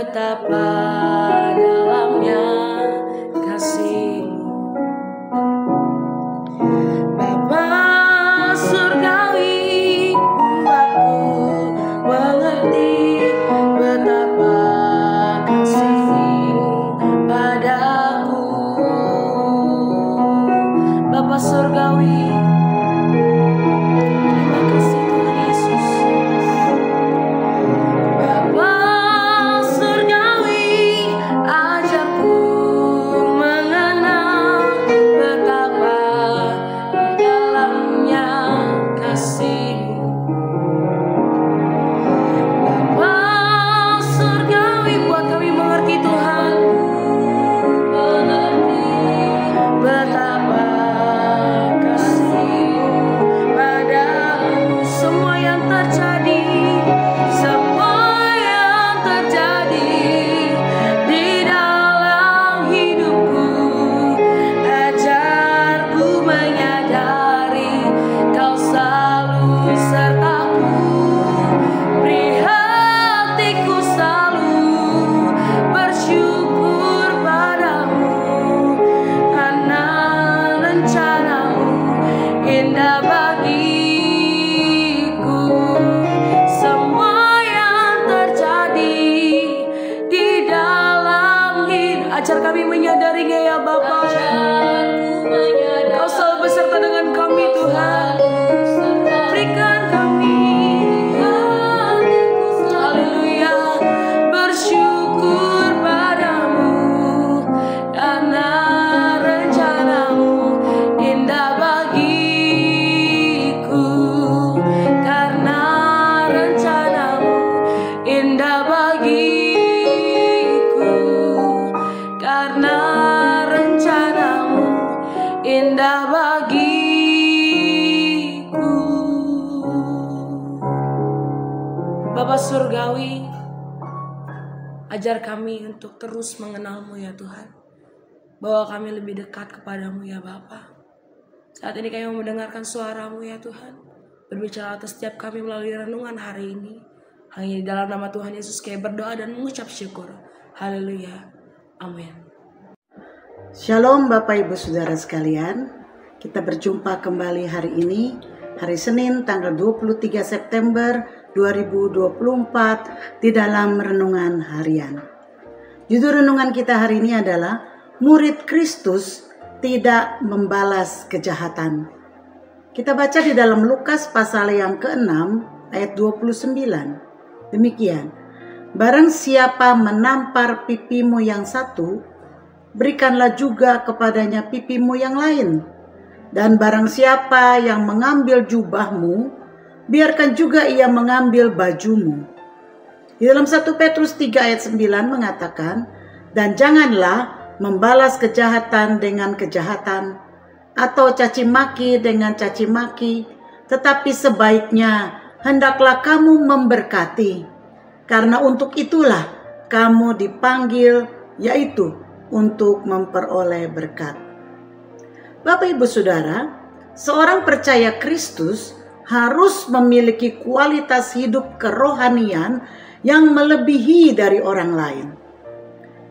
betapa dalamnya kasih-Mu. Bapa surgawi, buatku mengerti betapa kasih-Mu padaku. Bapa surgawi, terima kasih Tuhan Yesus. Bapa surgawi, ajarku mengenal betapa dalamnya kasih-Mu. Bapa surgawi, buat kami mengerti Tuhan, betapa kasih-Mu padaku. Semua yang terjadi di dalam hidupku, ajarku menyadari Kau selalu sertaku. Beri hatiku selalu bersyukur padamu, karena rencana-Mu indah bagiku. Semua yang terjadi di dalam hidup, ajar kami menyadarinya ya Bapa. Kau selalu beserta dengan kami Tuhan. Berikan kami, haleluya, bersyukur padamu, karena rencana-Mu indah bagiku. Karena rencana-Mu indah bagiku. Karena rencana-Mu indah bagiku. Bapa surgawi, ajar kami untuk terus mengenal-Mu ya Tuhan. Bawa kami lebih dekat kepadamu ya Bapa. Saat ini kami mau mendengarkan suara-Mu ya Tuhan. Berbicara atas setiap kami melalui renungan hari ini. Hanya di dalam nama Tuhan Yesus kami berdoa dan mengucap syukur. Haleluya. Amin. Shalom Bapak Ibu Saudara sekalian. Kita berjumpa kembali hari ini, hari Senin tanggal 23 September 2024 di dalam renungan harian. Judul renungan kita hari ini adalah Murid Kristus tidak membalas kejahatan. Kita baca di dalam Lukas pasal yang ke-6 ayat 29. Demikian, barang siapa menampar pipimu yang satu, berikanlah juga kepadanya pipimu yang lain. Dan barang siapa yang mengambil jubahmu, biarkan juga ia mengambil bajumu. Di dalam 1 Petrus 3 ayat 9 mengatakan, dan janganlah membalas kejahatan dengan kejahatan, atau caci maki dengan caci maki, tetapi sebaiknya hendaklah kamu memberkati, karena untuk itulah kamu dipanggil, yaitu untuk memperoleh berkat. Bapak Ibu Saudara, seorang percaya Kristus harus memiliki kualitas hidup kerohanian yang melebihi dari orang lain.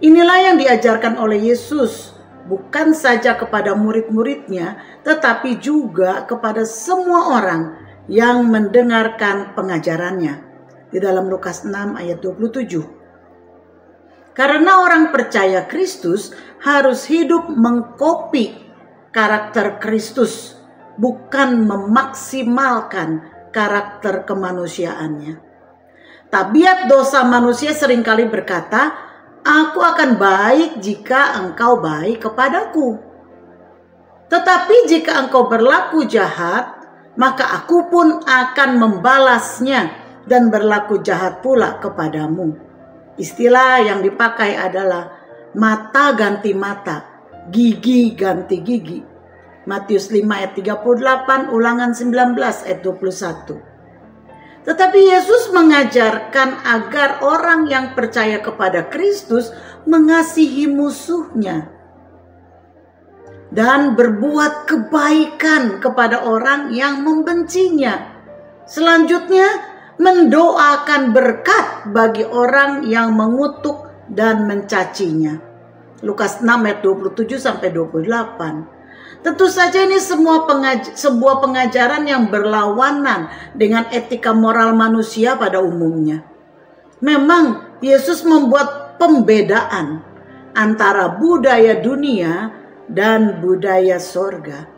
Inilah yang diajarkan oleh Yesus, bukan saja kepada murid-muridnya, tetapi juga kepada semua orang yang mendengarkan pengajarannya. Di dalam Lukas 6 ayat 27. Karena orang percaya Kristus harus hidup mengkopi karakter Kristus, bukan memaksimalkan karakter kemanusiaannya. Tabiat dosa manusia seringkali berkata, aku akan baik jika engkau baik kepadaku. Tetapi jika engkau berlaku jahat, maka aku pun akan membalasnya dan berlaku jahat pula kepadamu. Istilah yang dipakai adalah mata ganti mata, gigi ganti gigi. Matius 5 ayat 38, Ulangan 19 ayat 21. Tetapi Yesus mengajarkan agar orang yang percaya kepada Kristus mengasihi musuhnya dan berbuat kebaikan kepada orang yang membencinya. Selanjutnya, mendoakan berkat bagi orang yang mengutuk dan mencacinya. Lukas 6 ayat 27 sampai 28. Tentu saja ini sebuah pengajaran yang berlawanan dengan etika moral manusia pada umumnya. Memang Yesus membuat pembedaan antara budaya dunia dan budaya sorga.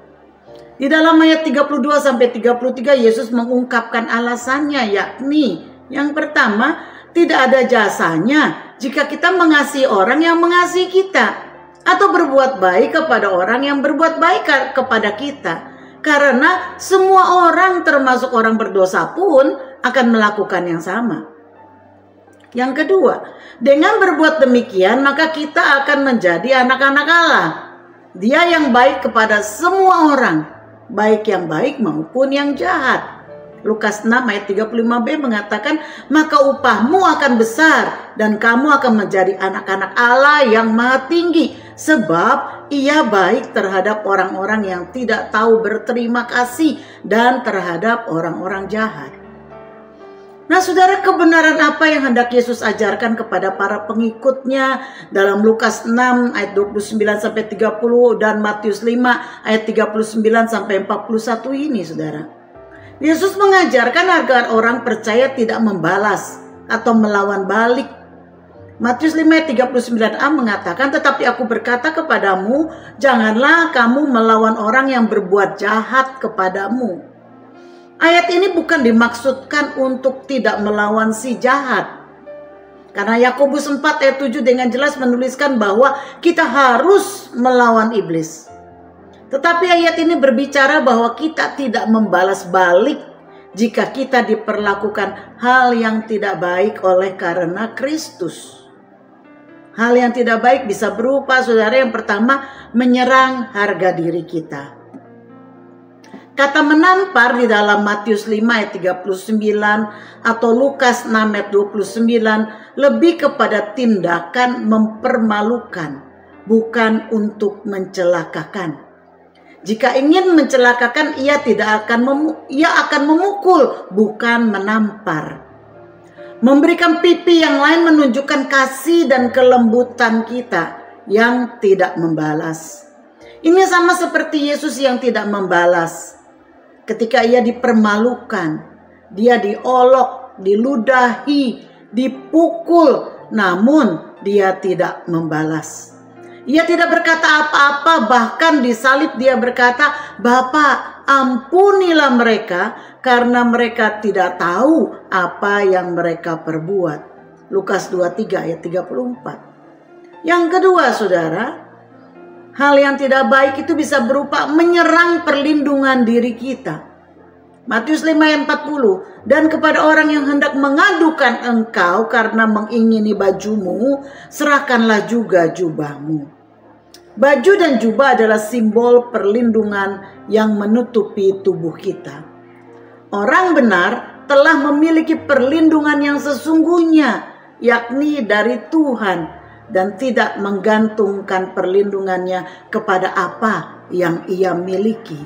Di dalam ayat 32 sampai 33 Yesus mengungkapkan alasannya, yakni yang pertama, tidak ada jasanya jika kita mengasihi orang yang mengasihi kita, atau berbuat baik kepada orang yang berbuat baik kepada kita. Karena semua orang termasuk orang berdosa pun akan melakukan yang sama. Yang kedua, dengan berbuat demikian maka kita akan menjadi anak-anak Allah. Dia yang baik kepada semua orang, baik yang baik maupun yang jahat. Lukas 6 ayat 35b mengatakan, maka upahmu akan besar dan kamu akan menjadi anak-anak Allah yang maha tinggi, sebab ia baik terhadap orang-orang yang tidak tahu berterima kasih dan terhadap orang-orang jahat. Nah saudara, kebenaran apa yang hendak Yesus ajarkan kepada para pengikutnya dalam Lukas 6 ayat 29 sampai 30 dan Matius 5 ayat 39 sampai 41 ini saudara? Yesus mengajarkan agar orang percaya tidak membalas atau melawan balik. Matius 5 ayat 39a mengatakan, tetapi aku berkata kepadamu, janganlah kamu melawan orang yang berbuat jahat kepadamu. Ayat ini bukan dimaksudkan untuk tidak melawan si jahat. Karena Yakobus 4 ayat 7 dengan jelas menuliskan bahwa kita harus melawan iblis. Tetapi ayat ini berbicara bahwa kita tidak membalas balik jika kita diperlakukan hal yang tidak baik oleh karena Kristus. Hal yang tidak baik bisa berupa, saudara, yang pertama, menyerang harga diri kita. Kata menampar di dalam Matius 5 ayat 39 atau Lukas 6 ayat 29 lebih kepada tindakan mempermalukan, bukan untuk mencelakakan. Jika ingin mencelakakan, ia akan memukul, bukan menampar. Memberikan pipi yang lain menunjukkan kasih dan kelembutan kita yang tidak membalas. Ini sama seperti Yesus yang tidak membalas. Ketika ia dipermalukan, dia diolok, diludahi, dipukul, namun dia tidak membalas. Ia tidak berkata apa-apa, bahkan disalib dia berkata, Bapa, ampunilah mereka karena mereka tidak tahu apa yang mereka perbuat. Lukas 23 ayat 34. Yang kedua saudara, hal yang tidak baik itu bisa berupa menyerang perlindungan diri kita. Matius 5 ayat 40, dan kepada orang yang hendak mengadukan engkau karena mengingini bajumu, serahkanlah juga jubahmu. Baju dan jubah adalah simbol perlindungan yang menutupi tubuh kita. Orang benar telah memiliki perlindungan yang sesungguhnya, yakni dari Tuhan, dan tidak menggantungkan perlindungannya kepada apa yang ia miliki.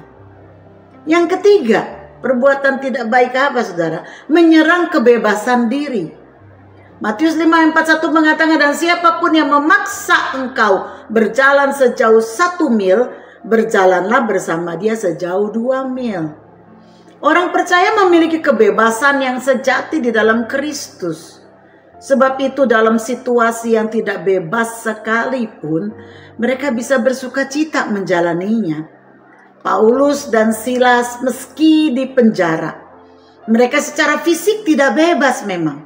Yang ketiga, perbuatan tidak baik apa saudara? Menyerang kebebasan diri. Matius 5 ayat 41 mengatakan, dan siapapun yang memaksa engkau berjalan sejauh 1 mil, berjalanlah bersama dia sejauh 2 mil. Orang percaya memiliki kebebasan yang sejati di dalam Kristus. Sebab itu dalam situasi yang tidak bebas sekalipun, mereka bisa bersukacita menjalaninya. Paulus dan Silas meski di penjara, mereka secara fisik tidak bebas memang,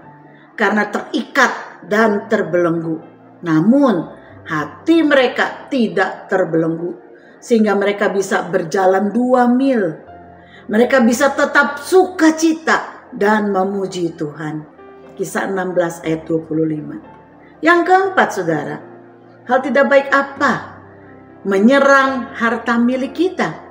karena terikat dan terbelenggu. Namun hati mereka tidak terbelenggu, sehingga mereka bisa berjalan 2 mil. Mereka bisa tetap sukacita dan memuji Tuhan. Kisah 16 ayat 25. Yang keempat saudara, hal tidak baik apa? Menyerang harta milik kita.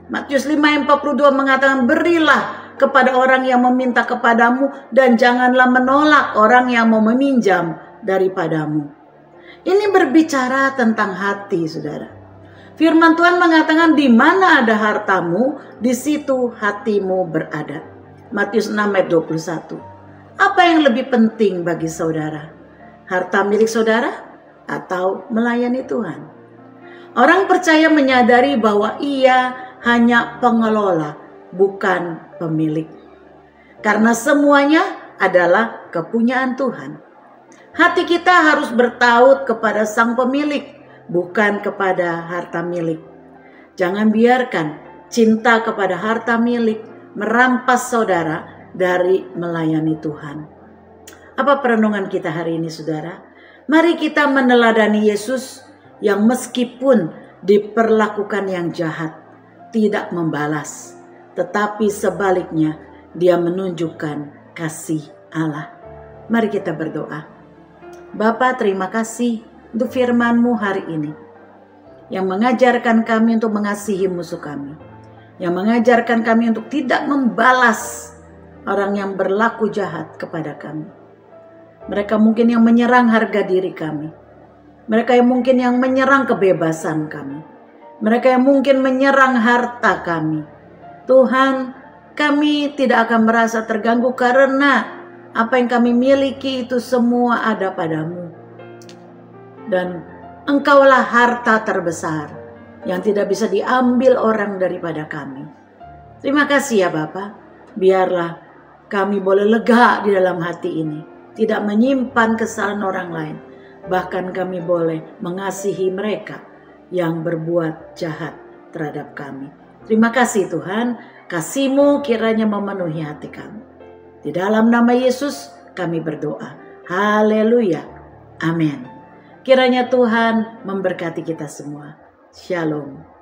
Matius 5 ayat 42 mengatakan, berilah kepada orang yang meminta kepadamu dan janganlah menolak orang yang mau meminjam daripadamu. Ini berbicara tentang hati saudara. Firman Tuhan mengatakan, di mana ada hartamu, di situ hatimu berada. Matius 6 ayat 21. Apa yang lebih penting bagi saudara? harta milik saudara atau melayani Tuhan? Orang percaya menyadari bahwa ia hanya pengelola, bukan pemilik. Karena semuanya adalah kepunyaan Tuhan. Hati kita harus bertaut kepada Sang Pemilik, bukan kepada harta milik. Jangan biarkan cinta kepada harta milik merampas saudara dari melayani Tuhan. Apa perenungan kita hari ini, saudara? Mari kita meneladani Yesus yang meskipun diperlakukan yang jahat, tidak membalas, tetapi sebaliknya dia menunjukkan kasih Allah. Mari kita berdoa. Bapa, terima kasih untuk firman-Mu hari ini, yang mengajarkan kami untuk mengasihi musuh kami, yang mengajarkan kami untuk tidak membalas orang yang berlaku jahat kepada kami. Mereka mungkin yang menyerang harga diri kami, mereka yang mungkin yang menyerang kebebasan kami, mereka yang mungkin menyerang harta kami. Tuhan, kami tidak akan merasa terganggu karena apa yang kami miliki itu semua ada padamu. Dan Engkaulah harta terbesar yang tidak bisa diambil orang daripada kami. Terima kasih ya Bapa. Biarlah kami boleh lega di dalam hati ini, tidak menyimpan kesalahan orang lain. Bahkan kami boleh mengasihi mereka yang berbuat jahat terhadap kami. Terima kasih Tuhan, kasih-Mu kiranya memenuhi hati kami. Di dalam nama Yesus kami berdoa. Haleluya. Amin. Kiranya Tuhan memberkati kita semua. Shalom.